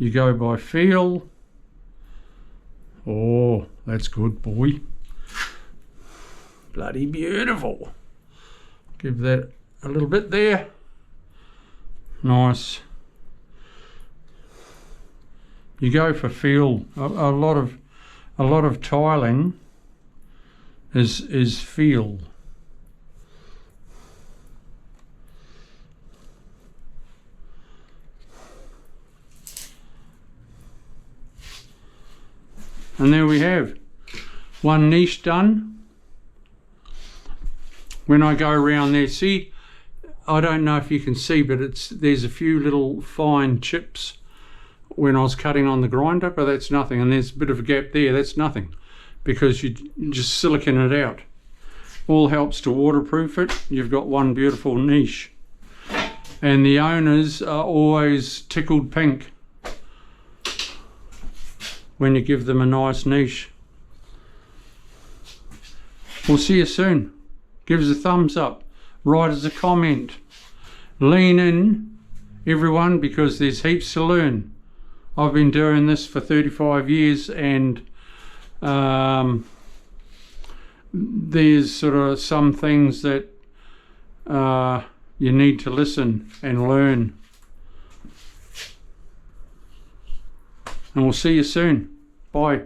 You go by feel. Oh, that's good, boy. Bloody beautiful. Give that a little bit there. Nice. You go for feel. A lot of tiling is feel. And there we have one niche done. When I go around there, see, I don't know if you can see, but there's a few little fine chips when I was cutting on the grinder, but that's nothing. And there's a bit of a gap there, that's nothing, because you just silicone it out. All helps to waterproof it. You've got one beautiful niche. And the owners are always tickled pink when you give them a nice niche. We'll see you soon. Give us a thumbs up. Write us a comment. Lean in, everyone, because there's heaps to learn. I've been doing this for 35 years and there's sort of some things that you need to listen and learn. And we'll see you soon. Bye.